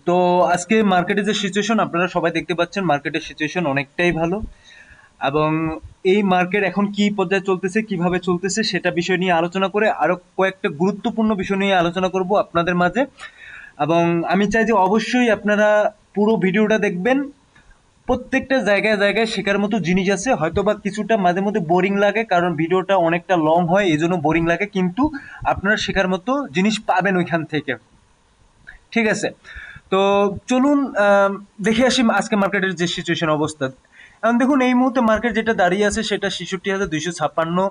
তো আজকে মার্কেটের যে সিচুয়েশন আপনারা সবাই দেখতে পাচ্ছেন, মার্কেটের সিচুয়েশন অনেকটাই ভালো। এবং এই মার্কেট এখন কি পর্যায়ে চলতেছে, কিভাবে চলতেছে সেটা বিষয় নিয়ে আলোচনা করে আরো কয়েকটা গুরুত্বপূর্ণ বিষয় নিয়ে আলোচনা করব আপনাদের মাঝে। এবং আমি চাই যে অবশ্যই আপনারা পুরো ভিডিওটা দেখবেন। প্রত্যেকটা জায়গায় জায়গায় শেখার মতো জিনিস আছে, হয়তোবা কিছুটা মাঝে মধ্যে বোরিং লাগে কারণ ভিডিওটা অনেকটা লং হয়, এই জন্য বোরিং লাগে, কিন্তু আপনারা শেখার মতো জিনিস পাবেন ওইখান থেকে। ঠিক আছে, তো চলুন দেখে আসি আজকে মার্কেটের যে সিচুয়েশন অবস্থা। এখন দেখুন এই মুহূর্তে মার্কেট যেটা দাঁড়িয়ে আছে সেটা ৬৬,২৫৬।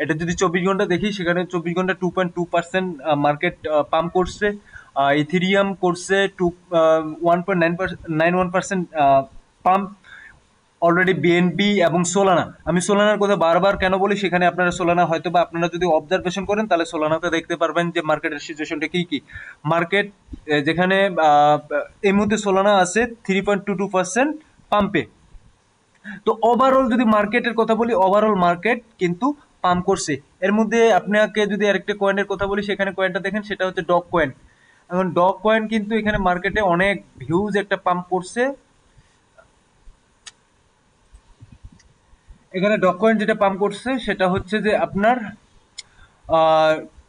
এটা যদি ২৪ ঘন্টা দেখি, সেখানে ২৪ ঘন্টা 2.2% মার্কেট পাম্প করছে। ইথেরিয়াম করছে 1.91% পাম্প অলরেডি। বিএনবি এবং সোলানা, আমি সোলানার কথা বারবার কেন বলি, সেখানে আপনারা সোলানা হয়তো বা আপনারা যদি অবজারভেশন করেন তাহলে সোলানাতে দেখতে পারবেন যে মার্কেটের সিচুয়েশনটা কি কি। মার্কেট যেখানে এই মুহূর্তে সোলানা আছে 3.22% পাম্পে। তো ওভারঅল যদি মার্কেটের কথা বলি, ওভারঅল মার্কেট কিন্তু পাম্প করছে। এর মধ্যে আপনাকে যদি আরেকটা কয়েনের কথা বলি, সেখানে কয়েনটা দেখেন, সেটা হচ্ছে ডগ কয়েন। এখন ডগ কয়েন কিন্তু এখানে মার্কেটে অনেক হিউজ একটা পাম্প করছে। এখানে ডগ কয়েন যেটা পাম্প করছে সেটা হচ্ছে যে আপনার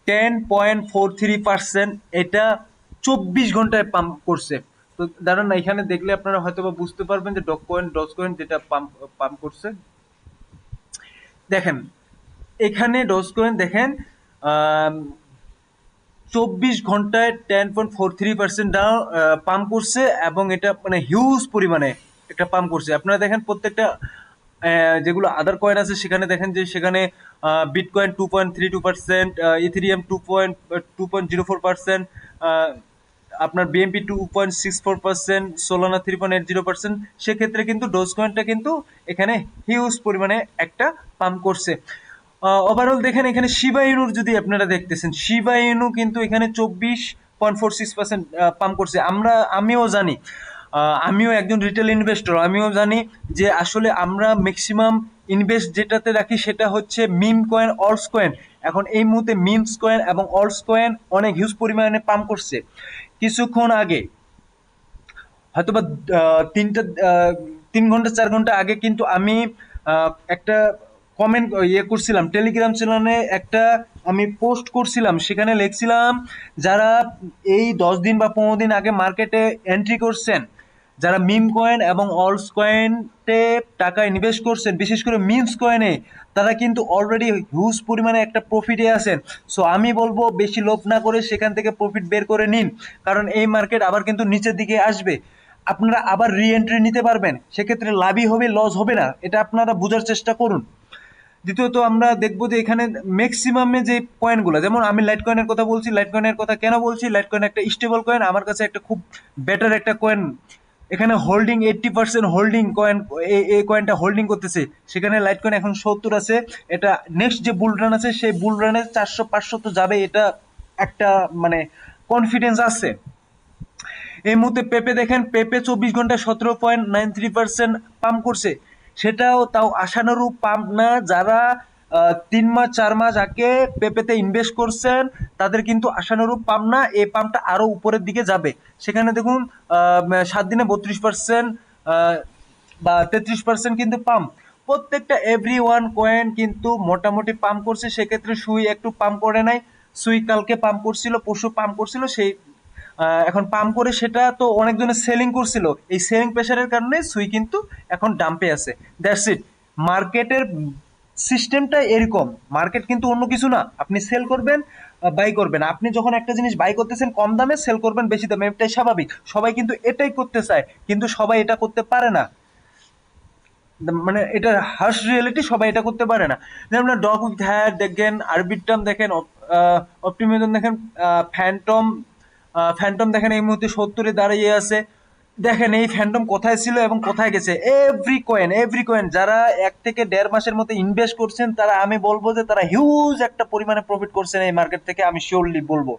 10.43%। এটা 24 ঘন্টায় পাম্প করছে। তো দাঁড়ান না, এখানে দেখলে আপনারা হয়তো বা বুঝতে পারবেন যে ডজ কয়েন যেটা পাম্প পাম্প করছে। দেখেন এখানে ডজ কয়েন দেখেন, 24 ঘন্টায় 10.43% পাম্প করছে, এবং এটা মানে হিউজ পরিমাণে একটা পাম্প করছে। আপনারা দেখেন প্রত্যেকটা যেগুলো আদার কয়েন আছে সেখানে দেখেন যে সেখানে বিটকয়েন 2.32%, ইথেরিয়াম 2.04%, আপনার বিএমপি 2.64%, সোলানা 3.80%। সেক্ষেত্রে কিন্তু ডোজ কয়েনটা কিন্তু এখানে হিউজ পরিমাণে একটা পাম্প করছে। ওভারঅল দেখেন এখানে শিবা ইনুর যদি আপনারা দেখতেছেন, শিবা ইনু কিন্তু এখানে 24.46% পাম্প করছে। আমিও জানি, আমিও একজন রিটেল ইনভেস্টর, আমিও জানি যে আসলে আমরা ম্যাক্সিমাম ইনভেস্ট যেটাতে রাখি সেটা হচ্ছে মিম কয়েন, অলস কয়েন। এখন এই মুহূর্তে মিমস কয়েন এবং অলস কয়েন অনেক হিউজ পরিমাণে পাম্প করছে। কিছুক্ষণ আগে হয়তোবা তিনটা 3 ঘন্টা 4 ঘন্টা আগে কিন্তু আমি একটা কমেন্ট করছিলাম টেলিগ্রাম চ্যানেলে, একটা আমি পোস্ট করছিলাম, সেখানে লিখছিলাম যারা এই 10 দিন বা 15 দিন আগে মার্কেটে এন্ট্রি করছেন, যারা মিম কয়েন এবং অলস কয়েনতে টাকা ইনভেস্ট করছেন, বিশেষ করে মিমস কয়েনে, তারা কিন্তু অলরেডি হিউজ পরিমাণে একটা প্রফিটে আছেন। সো আমি বলবো বেশি লোভ না করে সেখান থেকে প্রফিট বের করে নিন, কারণ এই মার্কেট আবার কিন্তু নিচের দিকে আসবে। আপনারা আবার রি এন্ট্রি নিতে পারবেন, সেক্ষেত্রে লাভই হবে, লস হবে না, এটা আপনারা বোঝার চেষ্টা করুন। দ্বিতীয়ত আমরা দেখবো যে এখানে ম্যাক্সিমামে যে কয়েনগুলো, যেমন আমি লাইট কয়েনের কথা বলছি, লাইট কয়েনের কথা কেন বলছি, লাইট কয়েন একটা স্টেবল কয়েন, আমার কাছে একটা খুব বেটার একটা কয়েন। এখানে হোল্ডিং 80% হোল্ডিং কয়েন, এই কয়েনটা হোল্ডিং করতেছে। সেখানে লাইট কয়েন এখন 70 আছে। এটা নেক্সট যে বুল রান আছে সেই বুল রানে 400 500 তো যাবে, এটা একটা মানে কনফিডেন্স আছে। এই মুহূর্তে পেপে দেখেন, পেপে 24 ঘন্টায় 17.93% পাম্প করছে। সেটাও তাও আশানুরূপ পাম্প না। যারা 3 মাস 4 মাস আগে পেপেতে ইনভেস্ট করছেন তাদের কিন্তু আশানুরূপ পাম্প না, এই পাম্পটা আরো উপরের দিকে যাবে। সেখানে দেখুন 7 দিনে 32% বা 33% কিন্তু পাম্প। প্রত্যেকটা এভরি ওয়ান কয়েন কিন্তু মোটামুটি পাম্প করছে। সেক্ষেত্রে সুই একটু পাম্প করে নাই, সুই কালকে পাম্প করছিল, পরশু পাম্প করছিল, সেই এখন পাম্প করে সেটা তো অনেকজনে সেলিং করছিল, এই সেলিং প্রেশারের কারণে সুই কিন্তু এখন ডাম্পে আছে। দ্যাটস ইট, মার্কেটের সিস্টেমটা এরকম। মার্কেট কিন্তু অন্য কিছু না, আপনি সেল করবেন বাই করবেন। আপনি যখন একটা জিনিস বাই করতেছেন কম দামে, সেল করবেন বেশি দামে, এটাই স্বাভাবিক। সবাই কিন্তু এটাই করতে চায়, কিন্তু সবাই এটা করতে পারে না। মানে এটা হার্শ রিয়েলিটি, সবাই এটা করতে পারে না। যেমন ডগ উইথ হ্যাট দেখেন, আরবিট্রাম দেখেন, অপটিমিজম দেখেন, ফ্যান্টম, ফ্যান্টম দেখেন এই মুহূর্তে 70-এ দাঁড়িয়ে আছে। দেখেন এই ফ্যান্টম কোথায় ছিল এবং কোথায় গেছে। এভরি কয়েন যারা 1 থেকে 1.5 মাসের মতো ইনভেস্ট করছেন, তারা আমি বলবো যে তারা হিউজ একটা পরিমাণে প্রফিট করছেন এই মার্কেট থেকে, আমি শিওরলি বলবো।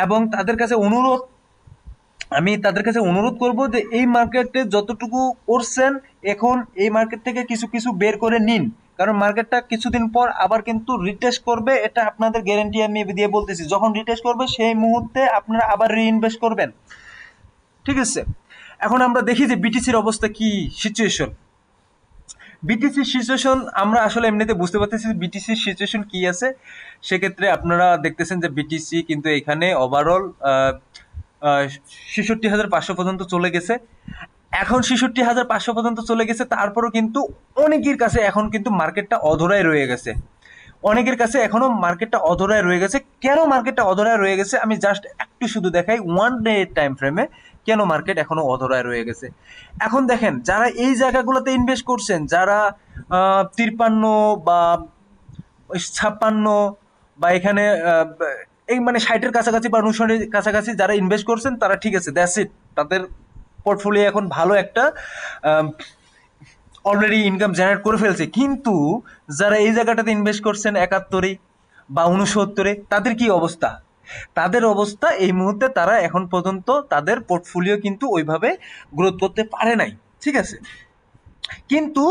এবং তাদের কাছে অনুরোধ, আমি তাদের কাছে অনুরোধ করব যে এই মার্কেটে যতটুকু করছেন এখন এই মার্কেট থেকে কিছু কিছু বের করে নিন। কারণ মার্কেটটা কিছুদিন পর আবার কিন্তু রিটেস্ট করবে, এটা আপনাদের গ্যারান্টি আমি দিয়ে বলতেছি। যখন রিটেস্ট করবে সেই মুহূর্তে আপনারা আবার রিইনভেস্ট করবেন, ঠিক আছে? এখন আমরা দেখি যে বিটিসির অবস্থা কি সিচুয়েশন। বিটিসির সিচুয়েশন আমরা আসলে এমনিতে বুঝতে পারতেছি বিটিসির সিচুয়েশন কি আছে। সেক্ষেত্রে আপনারা দেখতেছেন যে বিটিসি কিন্তু এখানে ওভারঅল ৬৬,৫০০ পর্যন্ত চলে গেছে। এখন ৬৬,৫০০ পর্যন্ত চলে গেছে, তারপরও কিন্তু অনেকের কাছে এখন কিন্তু মার্কেটটা অধরায় রয়ে গেছে। অনেকের কাছে এখনো মার্কেটটা অধরায় রয়ে গেছে। কেন মার্কেটটা অধরায় রয়ে গেছে আমি জাস্ট একটু শুধু দেখাই ওয়ান ডে টাইম ফ্রেমে কেন মার্কেট এখনো অধরায় রয়ে গেছে। এখন দেখেন যারা এই জায়গাগুলোতে ইনভেস্ট করছেন, যারা ৫৩ বা ৫৬ বা এখানে এই মানে ৬০-এর কাছাকাছি বা ৫৯-এর কাছাকাছি যারা ইনভেস্ট করছেন তারা ঠিক আছে, দ্যাটস ইট, তাদের পোর্টফোলিও এখন ভালো একটা অলরেডি ইনকাম জেনারেট করে ফেলছে। কিন্তু যারা এই জায়গাটাতে ইনভেস্ট করছেন ৭১-এ বা ৬৯-এ, তাদের কি অবস্থা? তাদের অবস্থা এই মুহূর্তে তারা এখন পর্যন্ত তাদের পোর্টফোলিও কিন্তু ওইভাবে গ্রোথ করতে পারে নাই, ঠিক আছে? কিন্তু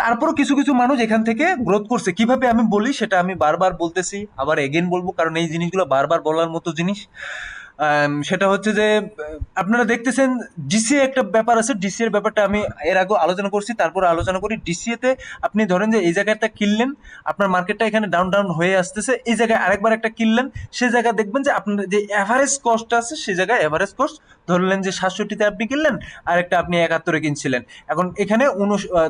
তারপরও কিছু কিছু মানুষ এখান থেকে গ্রোথ করছে। কিভাবে আমি বলি সেটা আমি বারবার বলতেছি, আবার এগেন বলবো, কারণ এই জিনিসগুলো বারবার বলার মতো জিনিস। সেটা হচ্ছে যে আপনারা দেখতেছেন ডিসিএ একটা ব্যাপার আছে। ডিসিএর ব্যাপারটা আমি এর আগে আলোচনা করছি, তারপরে আলোচনা করি। ডিসিএতে আপনি ধরেন যে এই জায়গাটা কিনলেন, আপনার মার্কেটটা এখানে ডাউন ডাউন হয়ে আসতেছে, এই জায়গায় আরেকবার একটা কিনলেন, সে জায়গায় দেখবেন যে আপনার যে অ্যাভারেজ কস্ট আছে সে জায়গায় অ্যাভারেজ কস্ট ধরলেন যে ৬৭-তে আপনি কিনলেন, আর একটা আপনি ৭১-এ কিনছিলেন। এখন এখানে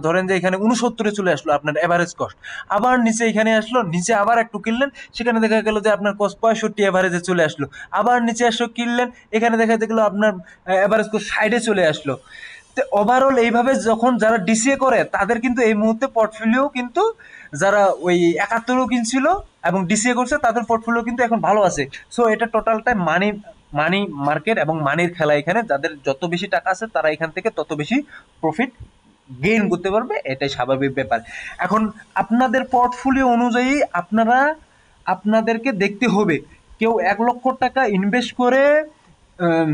ধরেন যে এখানে ৬৯-এ চলে আসলো আপনার অ্যাভারেজ কস্ট। আবার নিচে এখানে আসলো, নিচে আবার একটু কিনলেন, সেখানে দেখা গেল যে আপনার কস্ট ৬৫ অ্যাভারেজে চলে আসলো। আবার নিচে আসলো, কিনলেন, এখানে দেখা গেলো আপনার অ্যাভারেজ কস্ট ৬০-এ চলে আসলো। তো ওভারঅল এইভাবে যখন যারা ডিসিএ করে তাদের কিন্তু এই মুহূর্তে পোর্টফোলিও কিন্তু যারা ওই ৭১-এও কিনছিল এবং ডিসিএ করছে তাদের পোর্টফোলিও কিন্তু এখন ভালো আছে। সো এটা টোটালটাই মানি মানি মার্কেট এবং মানির খেলা। এখানে যাদের যত বেশি টাকা আছে তারা এখান থেকে তত বেশি প্রফিট গেইন করতে পারবে, এটাই স্বাভাবিক ব্যাপার। এখন আপনাদের পোর্টফোলিও অনুযায়ী আপনাদেরকে দেখতে হবে। কেউ ১,০০,০০০ টাকা ইনভেস্ট করে আহ,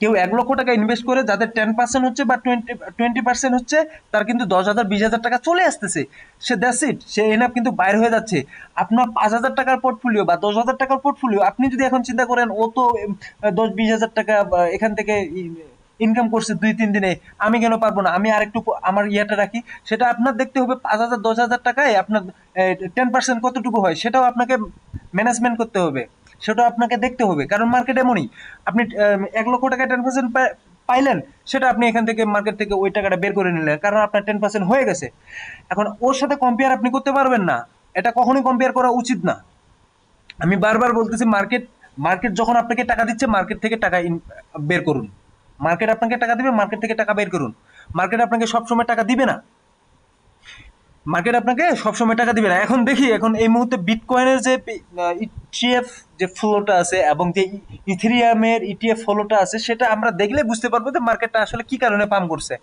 কেউ ১,০০,০০০ টাকা ইনভেস্ট করে যাদের 10% হচ্ছে বা 20% হচ্ছে, তার কিন্তু ১০,০০০ ২০,০০০ টাকা চলে আসতেছে। সে দ্যাটস ইট, সে এনাফ কিন্তু বাইর হয়ে যাচ্ছে। আপনার ৫,০০০ টাকার পোর্টফোলিও বা ১০,০০০ টাকার পোর্টফোলিও, আপনি যদি এখন চিন্তা করেন ও তো ১০-২০,০০০ টাকা এখান থেকে ইনকাম করছে ২-৩ দিনে, আমি কেন পারবো না, আমি আরেকটু আমার ইয়াটা রাখি। সেটা আপনার দেখতে হবে ৫,০০০ ১০,০০০ টাকায় আপনার 10% কতটুকু হয় সেটাও আপনাকে ম্যানেজমেন্ট করতে হবে, সেটা আপনাকে দেখতে হবে। কারণ মার্কেট এমনই, আপনি ১,০০,০০০ টাকা 10% পাইলেন, সেটা আপনি এখান থেকে মার্কেট থেকে ওই টাকাটা বের করে নিলেন, কারণ আপনার 10% হয়ে গেছে। এখন ওর সাথে কম্পেয়ার আপনি করতে পারবেন না, এটা কখনোই কম্পেয়ার করা উচিত না। আমি বারবার বলতেছি মার্কেট মার্কেট যখন আপনাকে টাকা দিচ্ছে মার্কেট থেকে টাকা বের করুন। মার্কেট আপনাকে টাকা দিবে, মার্কেট থেকে টাকা বের করুন। মার্কেট আপনাকে সবসময় টাকা দিবে না, মার্কেট আপনাকে সবসময় টাকা দিবে না। এখন দেখি এখন এই মুহূর্তে বিটকয়েনের যে ইটিএফ যে ফ্লোটা আছে এবং যে ইথেরিয়ামের ইটিএফ ফ্লোটা আছে, সেটা আমরা দেখলে বুঝতে পারবো যে মার্কেটটা আসলে কি কারণে পাম্প করছে।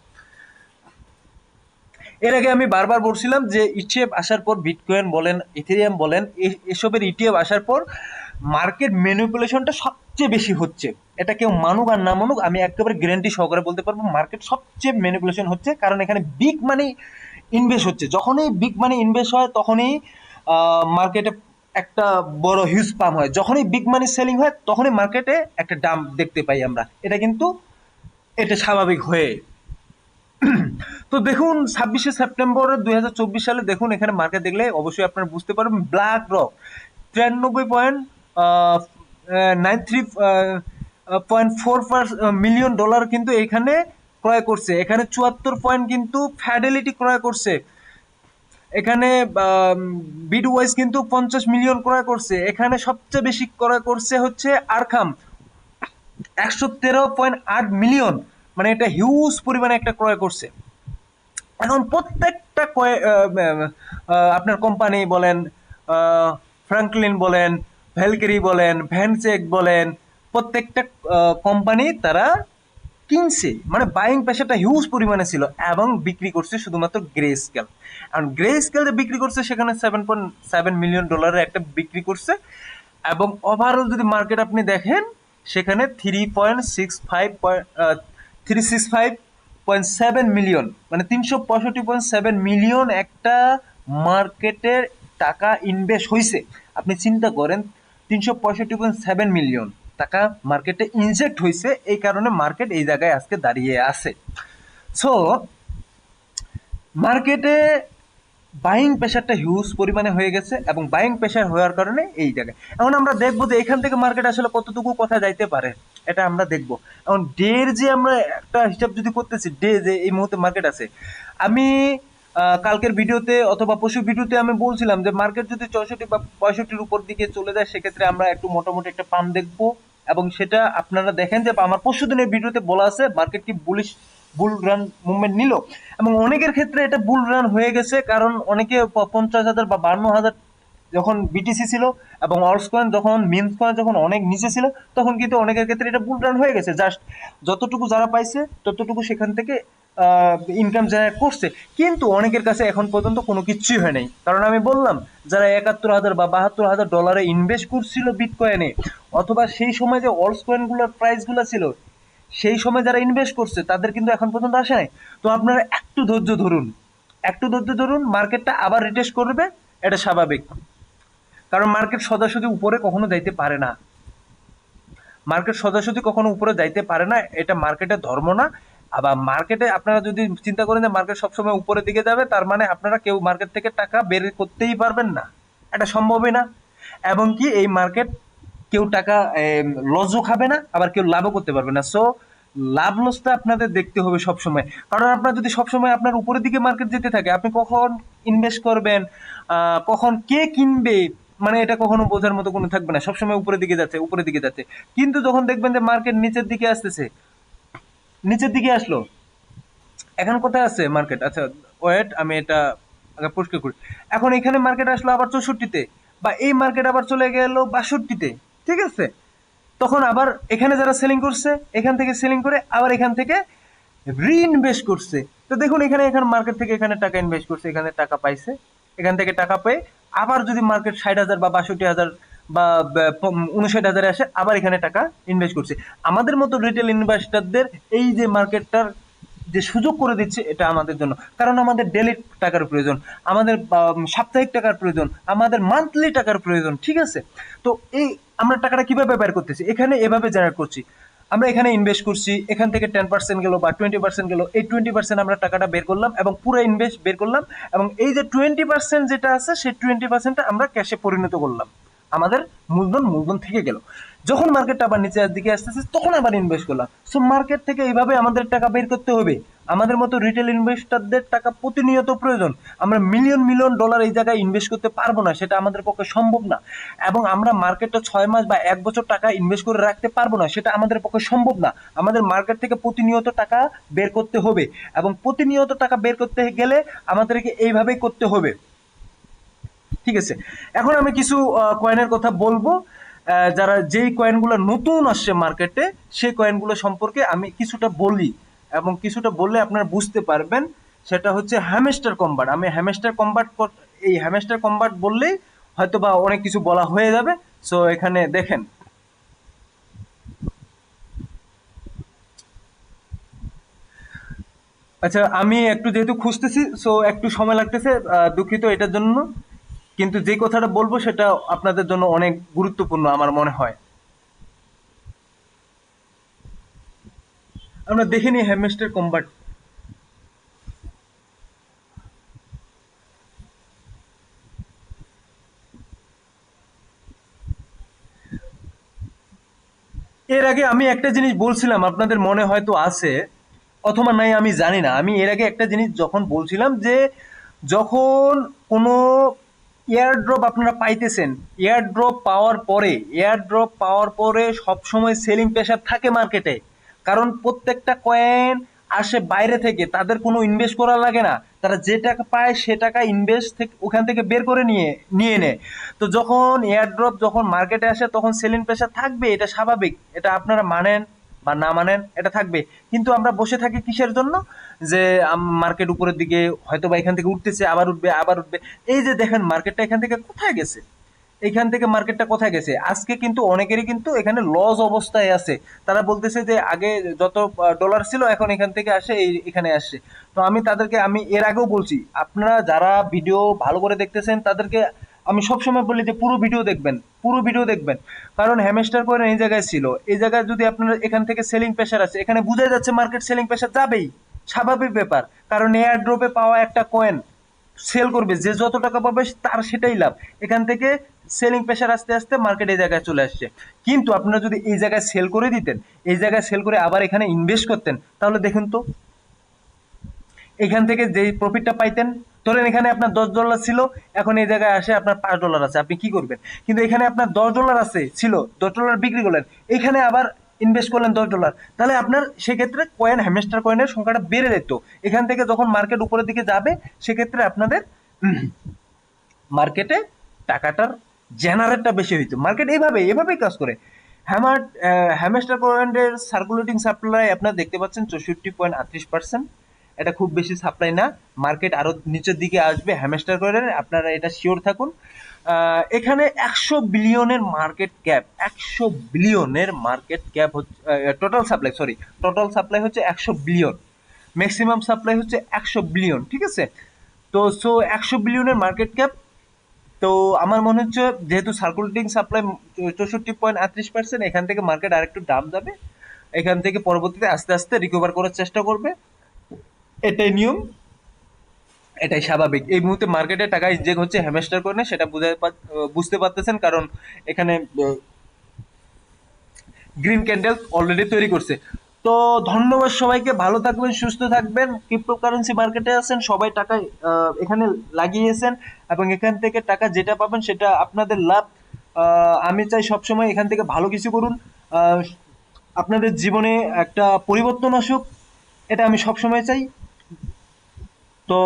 এর আগে আমি বারবার বলছিলাম যে ইটিএফ আসার পর, বিটকয়েন বলেন ইথেরিয়াম বলেন, এসবের ইটিএফ আসার পর মার্কেট ম্যানিপুলেশনটা সবচেয়ে বেশি হচ্ছে। এটা কেউ মানুক আর না মানুক, আমি একেবারে গ্যারান্টি সহকারে বলতে পারবো মার্কেট সবচেয়ে ম্যানিপুলেশন হচ্ছে। কারণ এখানে বিগ মানি ইনভেস্ট হচ্ছে। যখনই বিগ মানি ইনভেস্ট হয় তখনই মার্কেটে একটা বড় হিউজ পাম্প হয়। যখনই বিগ মানি সেলিং হয় তখনই মার্কেটে একটা ডাম্প দেখতে পাই আমরা। এটা কিন্তু এটা স্বাভাবিক হয়ে। তো দেখুন ২৬শে সেপ্টেম্বর ২০২৪ সালে দেখুন এখানে মার্কেট দেখলে অবশ্যই আপনারা বুঝতে পারবেন ব্ল্যাক রক ৯৩.93.4 মিলিয়ন ডলার কিন্তু এখানে ক্রয় করছে। এখানে ৭৪ পয়েন্ট কিন্তু ফ্যাডেলিটি ক্রয় করছে। এখানে বিডওয়াইজ কিন্তু ৫০ মিলিয়ন ক্রয় করছে। এখানে সবচেয়ে বেশি ক্রয় করছে হচ্ছে আরখাম ১১৩.৮ মিলিয়ন, মানে এটা হিউজ পরিমাণে একটা ক্রয় করছে। এখন প্রত্যেকটা আপনার কোম্পানি বলেন, ফ্র্যাঙ্কলিন বলেন, ভ্যালকেরি বলেন, ভ্যানচেক বলেন, প্রত্যেকটা কোম্পানি তারা কিনছে, মানে বাইং প্রেশারটা হিউজ পরিমাণে ছিল এবং বিক্রি করছে শুধুমাত্র গ্রে স্কেল। কারণ গ্রে স্কেল যে বিক্রি করছে সেখানে 7.7 মিলিয়ন ডলারের একটা বিক্রি করছে। এবং ওভারঅল যদি মার্কেট আপনি দেখেন সেখানে 3.65 মিলিয়ন, মানে 365.7 মিলিয়ন একটা মার্কেটের টাকা ইনভেস্ট হয়েছে। আপনি চিন্তা করেন, 365.7 মিলিয়ন টাকা মার্কেটে ইনজেক্ট হয়েছে, এই কারণে মার্কেট এই জায়গায় আজকে দাঁড়িয়ে আছে। সো মার্কেটে বাইং প্রেশারটা হিউজ পরিমাণে হয়ে গেছে, এবং বাইং প্রেশার হওয়ার কারণে এই জায়গায় এখন আমরা দেখবো যে এখান থেকে মার্কেট আসলে কতটুকু কথা যাইতে পারে, এটা আমরা দেখবো। এখন ডের যে আমরা একটা হিসাব যদি করতেছি, ডে যে এই মুহূর্তে মার্কেট আছে, আমি কালকের ভিডিওতে অথবা পরশু ভিডিওতে আমি বলছিলাম যে মার্কেট যদি 64 বা 65-র উপর দিকে চলে যায়, সেক্ষেত্রে আমরা একটু মোটামুটি একটা পাম্প দেখবো। এবং সেটা আপনারা দেখেন যে আমার পরশু দিনের ভিডিওতে বলা আছে মার্কেট কি বুলিশ বুল রান মুভমেন্ট নিল, এবং অনেকের ক্ষেত্রে এটা বুল রান হয়ে গেছে, কারণ অনেকে 50,000 বা 52,000 যখন বিটিসি ছিল এবং অল্টস কয়েন যখন মিমস কয়েন যখন অনেক নিচে ছিল, তখন কিন্তু অনেকের ক্ষেত্রে এটা বুল রান হয়ে গেছে। জাস্ট যতটুকু যারা পাইছে ততটুকু সেখান থেকে ইনকাম জেনারেট করছে, কিন্তু অনেকের কাছে এখন পর্যন্ত কোনো কিছুই হয় নাই। কারণ আমি বললাম, যারা 71,000 বা 72,000 ডলারে ইনভেস্ট করছিল বিটকয়েনে, অথবা সেই সময় যে অল্টস কয়েনগুলোর প্রাইসগুলো ছিল, সেই সময় যারা ইনভেস্ট করছে তাদের কিন্তু এখন পর্যন্ত আসে নাই। তো আপনারা একটু ধৈর্য ধরুন, একটু ধৈর্য ধরুন, মার্কেটটা আবার রিটেস্ট করবে, এটা স্বাভাবিক। কারণ মার্কেট সদাসদি উপরে কখনো যাইতে পারে না, মার্কেট সদাসদি কখনো উপরে যাইতে পারে না, এটা মার্কেটের ধর্ম না। আবার মার্কেটে আপনারা যদি চিন্তা করেন যে মার্কেট সবসময় উপরের দিকে যাবে, তার মানে আপনারা কেউ মার্কেট থেকে টাকা বের করতেই পারবেন না, এটা সম্ভবই না। এবং কি এই মার্কেট কেউ টাকা লসও খাবে না, আবার কেউ লাভও করতে পারবে না। সো লাভ লসটা আপনাদের দেখতে হবে সবসময়। কারণ আপনার যদি সবসময় আপনার উপরের দিকে মার্কেট যেতে থাকে, আপনি কখন ইনভেস্ট করবেন, কখন কে কিনবে, মানে এটা কখনো বোঝার মতো কোনো থাকবে না। সবসময় উপরের দিকে যাচ্ছে, উপরের দিকে যাচ্ছে, কিন্তু যখন দেখবেন যে মার্কেট নিচের দিকে আসতেছে, নিচের দিকে আসলো, এখন কোথায় আছে মার্কেট? আচ্ছা ওয়েট, আমি এটা আগে পরিষ্কার করি। এখন এখানে মার্কেট আসলো আবার 64-তে, বা এই মার্কেট আবার চলে গেল 62-তে, ঠিক আছে? তখন আবার এখানে যারা সেলিং করছে, এখান থেকে সেলিং করে আবার এখান থেকে রিইনভেস্ট করছে। তো দেখুন এখানে এখানে মার্কেট থেকে এখানে টাকা ইনভেস্ট করছে, এখানে টাকা পাইছে, এখান থেকে টাকা পেয়ে আবার যদি মার্কেট 60,000 বা 62,000 বা 59,000 আসে, আবার এখানে টাকা ইনভেস্ট করছে। আমাদের মতো রিটেল ইনভেস্টরদের এই যে মার্কেটটার যে সুযোগ করে দিচ্ছে, এটা আমাদের জন্য। কারণ আমাদের ডেলি টাকার প্রয়োজন, আমাদের সাপ্তাহিক টাকার প্রয়োজন, আমাদের মান্থলি টাকার প্রয়োজন, ঠিক আছে? তো এই আমরা টাকাটা কিভাবে বের করতেছি, এখানে এভাবে জেনারেট করছি। আমরা এখানে ইনভেস্ট করছি, এখান থেকে 10% গেল বা 20% গেল, এই 20% আমরা টাকাটা বের করলাম এবং পুরো ইনভেস্ট বের করলাম, এবং এই যে 20% যেটা আছে সেই 20%টা আমরা ক্যাশে পরিণত করলাম, আমাদের মূলধন থেকে গেল। যখন মার্কেটটা আবার নিচের দিকে আসতেছে, তখন আবার ইনভেস্ট করলাম। সো মার্কেট থেকে এইভাবে আমাদের টাকা বের করতে হবে। আমাদের মতো রিটেল ইনভেস্টরদের টাকা প্রতিনিয়ত প্রয়োজন। আমরা মিলিয়ন মিলিয়ন ডলার এই জায়গায় ইনভেস্ট করতে পারবো না, সেটা আমাদের পক্ষে সম্ভব না। এবং আমরা মার্কেটে 6 মাস বা 1 বছর টাকা ইনভেস্ট করে রাখতে পারবো না, সেটা আমাদের পক্ষে সম্ভব না। আমাদের মার্কেট থেকে প্রতিনিয়ত টাকা বের করতে হবে, এবং প্রতিনিয়ত টাকা বের করতে গেলে আমাদেরকে এইভাবেই করতে হবে, ঠিক আছে? এখন আমি কিছু কয়েনের কথা বলবো, যারা যেই কয়েনগুলো নতুন আসছে মার্কেটে, সেই কয়েনগুলো সম্পর্কে আমি কিছুটা বলি, এবং কিছুটা বললে আপনারা বুঝতে পারবেন। সেটা হচ্ছে হ্যামস্টার কম্বাট। আমি হ্যামস্টার কম্বাট, এই হ্যামস্টার কম্বাট বললেই হয়তো বা অনেক কিছু বলা হয়ে যাবে। সো এখানে দেখেন, আচ্ছা আমি একটু যেহেতু খুঁজতেছি, সো একটু সময় লাগতেছে, দুঃখিত এটার জন্য। কিন্তু যে কথাটা বলবো সেটা আপনাদের জন্য অনেক গুরুত্বপূর্ণ আমার মনে হয়। আমরা দেখে নিই হ্যামস্টার কম্বাট। এর আগে আমি একটা জিনিস বলছিলাম, আপনাদের মনে হয়তো আছে অথবা নাই আমি জানি না। আমি এর আগে একটা জিনিস যখন বলছিলাম যে যখন কোনো এয়ার ড্রপ আপনারা পাইতেছেন, এয়ার ড্রপ পাওয়ার পরে সবসময় সেলিং প্রেশার থাকে মার্কেটে। কারণ প্রত্যেকটা কয়েন আসে বাইরে থেকে, তাদের কোনো ইনভেস্ট করা লাগে না, তারা যে টাকা পায় সে টাকা ইনভেস্ট থেকে ওখান থেকে বের করে নিয়ে নিয়ে নেয়। তো যখন এয়ার ড্রপ যখন মার্কেটে আসে, তখন সেলিং প্রেশার থাকবে, এটা স্বাভাবিক, এটা আপনারা মানেন বা না মানেন, এটা থাকবে। কিন্তু আমরা বসে থাকি কিসের জন্য? যে মার্কেট উপরের দিকে হয়তো বা এখান থেকে উঠতেছে, আবার উঠবে, আবার উঠবে। এই যে দেখেন মার্কেটটা এখান থেকে কোথায় গেছে, এখান থেকে মার্কেটটা কোথায় গেছে, আজকে কিন্তু অনেকেরই কিন্তু এখানে লস অবস্থায় আছে। তারা বলতেছে যে আগে যত ডলার ছিল এখন এখান থেকে আসে এখানে আসছে। তো আমি এর আগেও বলছি, আপনারা যারা ভিডিও ভালো করে দেখতেছেন তাদেরকে আমি সবসময় বলি যে পুরো ভিডিও দেখবেন, পুরো ভিডিও দেখবেন। কারণ হ্যামস্টার কয়েন এই জায়গায় ছিল, এই জায়গায় যদি আপনার এখান থেকে সেলিং প্রেশার আছে, এখানে বোঝা যাচ্ছে মার্কেট সেলিং প্রেশার যাবেই, স্বাভাবিক ব্যাপার। কারণ এয়ার ড্রপে পাওয়া একটা কয়েন সেল করবে, যে যত টাকা পাবে তার সেটাই লাভ। এখান থেকে সেলিং প্রেশার আস্তে আস্তে মার্কেট এই জায়গায় চলে আসছে। কিন্তু আপনারা যদি এই জায়গায় সেল করে দিতেন, এই জায়গায় সেল করে আবার এখানে ইনভেস্ট করতেন, তাহলে দেখুন তো এখান থেকে যে প্রফিটটা পাইতেন, ধরেন এখানে আপনার $10 ছিল, এখন এই জায়গায় আসে আপনার $5 আছে, আপনি কি করবেন? কিন্তু এখানে আপনার $10 আছে ছিল, $10 বিক্রি করলেন, এখানে আবার ইনভেস্ট করলেন $10, তাহলে আপনার সেক্ষেত্রে কয়েন হ্যামস্টার কয়েনের সংখ্যাটা বেড়ে যেত। এখান থেকে যখন মার্কেট উপরের দিকে যাবে সেক্ষেত্রে আপনাদের মার্কেটে টাকাটার জেনারেটটা বেশি হইতো। মার্কেট এভাবেই কাজ করে। হ্যামার হ্যামস্টার কয়েনের সার্কুলেটিং সাপ্লাই আপনারা দেখতে পাচ্ছেন 64.38%। এটা খুব বেশি সাপ্লাই না, মার্কেট আরো নিচের দিকে আসবে হ্যামস্টার কয়েনের, আপনারা এটা শিওর থাকুন। এখানে 100 বিলিয়নের মার্কেট ক্যাপ, 100 বিলিয়নের মার্কেট ক্যাপ হচ্ছে total supply, sorry total supply হচ্ছে 100 বিলিয়ন, ম্যাক্সিমাম সাপ্লাই হচ্ছে 100 বিলিয়ন, ঠিক আছে? তো 100 বিলিয়নের মার্কেট ক্যাপ। তো আমার মনে হচ্ছে যেহেতু সার্কুলেটিং সাপ্লাই 64.38%, এখান থেকে মার্কেট আরেকটু ডাউন যাবে, এখান থেকে পরবর্তীতে আস্তে আস্তে রিকভার করার চেষ্টা করবে। এটাই নিয়ম, এটাই স্বাভাবিক। এই মুহূর্তে মার্কেটে টাকা ইনজেক্ট হচ্ছে হ্যামস্টার করে, সেটা বুঝতে পারতেছেন, কারণ এখানে গ্রিন ক্যান্ডেল অলরেডি তৈরি করছে। তো ধন্যবাদ সবাইকে, ভালো থাকবেন, সুস্থ থাকবেন। ক্রিপ্টোকারেন্সি মার্কেটে আছেন, সবাই টাকা এখানে লাগিয়েছেন, এবং এখান থেকে টাকা যেটা পাবেন সেটা আপনাদের লাভ। আমি চাই সবসময় এখান থেকে ভালো কিছু করুন, আহ, আপনাদের জীবনে একটা পরিবর্তন আসুক, এটা আমি সবসময় চাই। তো